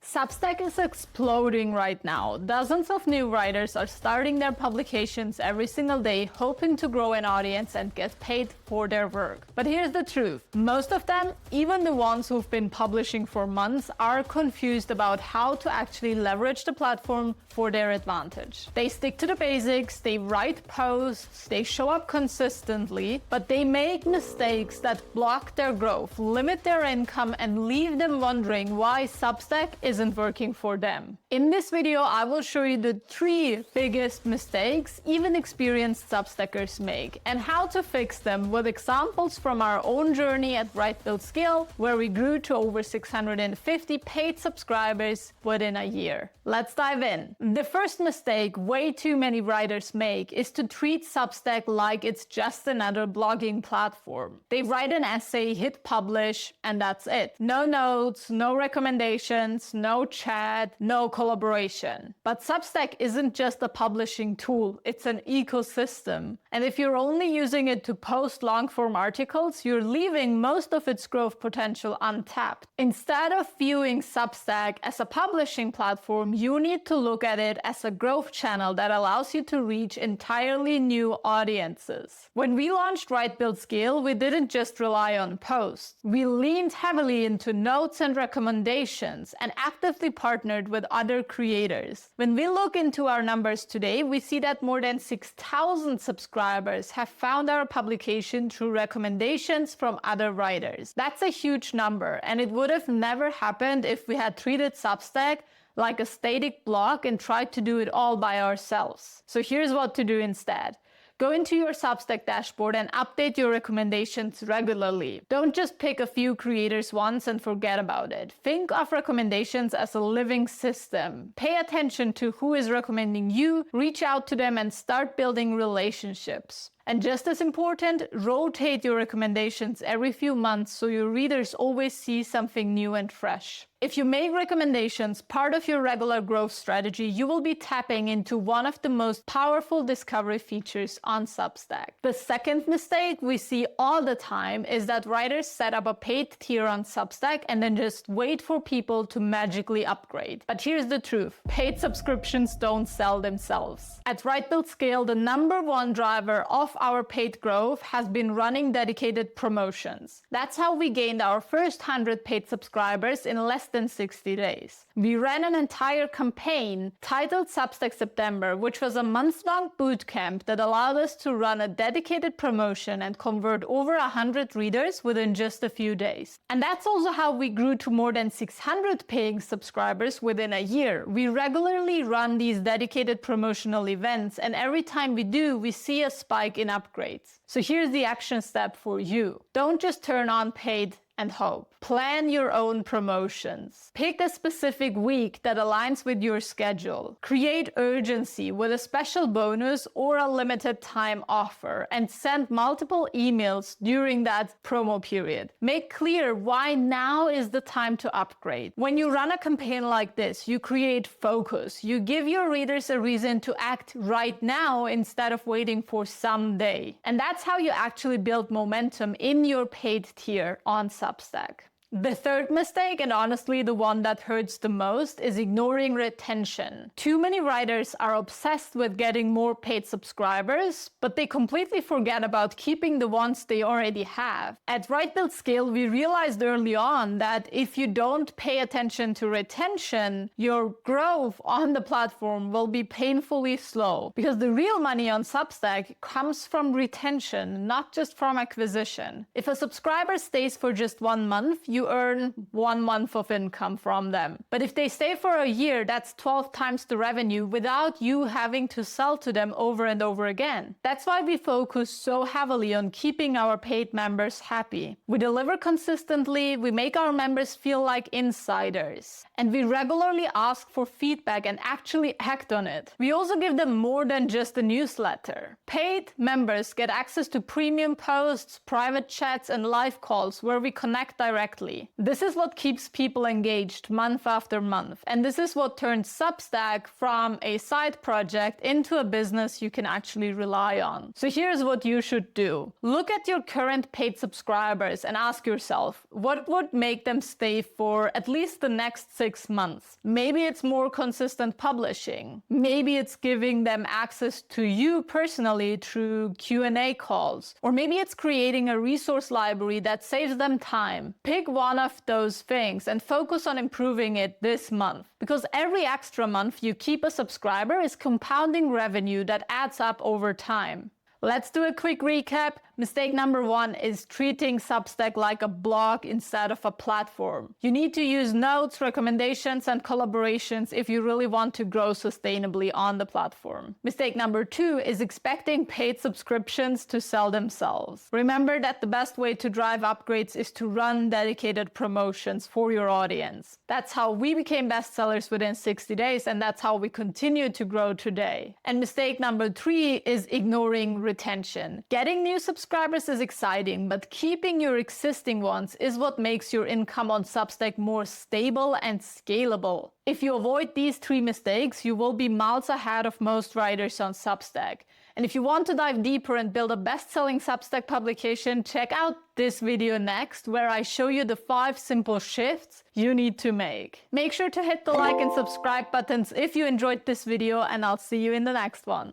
Substack is exploding right now. Dozens of new writers are starting their publications every single day, hoping to grow an audience and get paid for their work. But here's the truth. Most of them, even the ones who've been publishing for months, are confused about how to actually leverage the platform for their advantage. They stick to the basics, they write posts, they show up consistently, but they make mistakes that block their growth, limit their income, and leave them wondering why Substack isn't working for them. In this video, I will show you the 3 biggest mistakes even experienced Substackers make and how to fix them with examples from our own journey at Write Build Scale, where we grew to over 650 paid subscribers within a year. Let's dive in. The first mistake way too many writers make is to treat Substack like it's just another blogging platform. They write an essay, hit publish, and that's it. No notes, no recommendations, no chat, no collaboration. But Substack isn't just a publishing tool, it's an ecosystem. And if you're only using it to post long-form articles, you're leaving most of its growth potential untapped. Instead of viewing Substack as a publishing platform, you need to look at it as a growth channel that allows you to reach entirely new audiences. When we launched Write Build Scale, we didn't just rely on posts. We leaned heavily into notes and recommendations and actively partnered with other creators. When we look into our numbers today, we see that more than 6,000 subscribers have found our publication through recommendations from other writers. That's a huge number, and it would have never happened if we had treated Substack like a static blog and tried to do it all by ourselves. So here's what to do instead. Go into your Substack dashboard and update your recommendations regularly. Don't just pick a few creators once and forget about it. Think of recommendations as a living system. Pay attention to who is recommending you, reach out to them, and start building relationships. And just as important, rotate your recommendations every few months so your readers always see something new and fresh. If you make recommendations part of your regular growth strategy, you will be tapping into one of the most powerful discovery features on Substack. The second mistake we see all the time is that writers set up a paid tier on Substack and then just wait for people to magically upgrade. But here's the truth. Paid subscriptions don't sell themselves. At Write Build Scale, the #1 driver of our paid growth has been running dedicated promotions. That's how we gained our first 100 paid subscribers in less than 60 days. We ran an entire campaign titled Substack September, which was a month-long bootcamp that allowed us to run a dedicated promotion and convert over 100 readers within just a few days. And that's also how we grew to more than 600 paying subscribers within a year. We regularly run these dedicated promotional events, and every time we do, we see a spike in upgrades. So here's the action step for you. Don't just turn on paid and hope. Plan your own promotions. Pick a specific week that aligns with your schedule. Create urgency with a special bonus or a limited time offer, and send multiple emails during that promo period. Make clear why now is the time to upgrade. When you run a campaign like this, you create focus. You give your readers a reason to act right now instead of waiting for someday. And that's how you actually build momentum in your paid tier on Substack. The third mistake, and honestly the one that hurts the most, is ignoring retention. Too many writers are obsessed with getting more paid subscribers, but they completely forget about keeping the ones they already have. At Write Build Scale, we realized early on that if you don't pay attention to retention, your growth on the platform will be painfully slow, because the real money on Substack comes from retention, not just from acquisition. If a subscriber stays for just 1 month, you earn 1 month of income from them. But if they stay for a year, that's 12 times the revenue without you having to sell to them over and over again. That's why we focus so heavily on keeping our paid members happy. We deliver consistently, we make our members feel like insiders, and we regularly ask for feedback and actually act on it. We also give them more than just a newsletter. Paid members get access to premium posts, private chats, and live calls where we connect directly monthly. This is what keeps people engaged month after month. And this is what turns Substack from a side project into a business you can actually rely on. So here's what you should do. Look at your current paid subscribers and ask yourself, what would make them stay for at least the next 6 months? Maybe it's more consistent publishing. Maybe it's giving them access to you personally through Q&A calls. Or maybe it's creating a resource library that saves them time. Pick one of those things and focus on improving it this month. Because every extra month you keep a subscriber is compounding revenue that adds up over time. Let's do a quick recap. Mistake number 1 is treating Substack like a blog instead of a platform. You need to use notes, recommendations, and collaborations if you really want to grow sustainably on the platform. Mistake number 2 is expecting paid subscriptions to sell themselves. Remember that the best way to drive upgrades is to run dedicated promotions for your audience. That's how we became bestsellers within 60 days, and that's how we continue to grow today. And mistake number 3 is ignoring retention. Getting new subscribers is exciting, but keeping your existing ones is what makes your income on Substack more stable and scalable. If you avoid these 3 mistakes, you will be miles ahead of most writers on Substack. And if you want to dive deeper and build a best-selling Substack publication, check out this video next, where I show you the 5 simple shifts you need to make. Make sure to hit the like and subscribe buttons if you enjoyed this video, and I'll see you in the next one.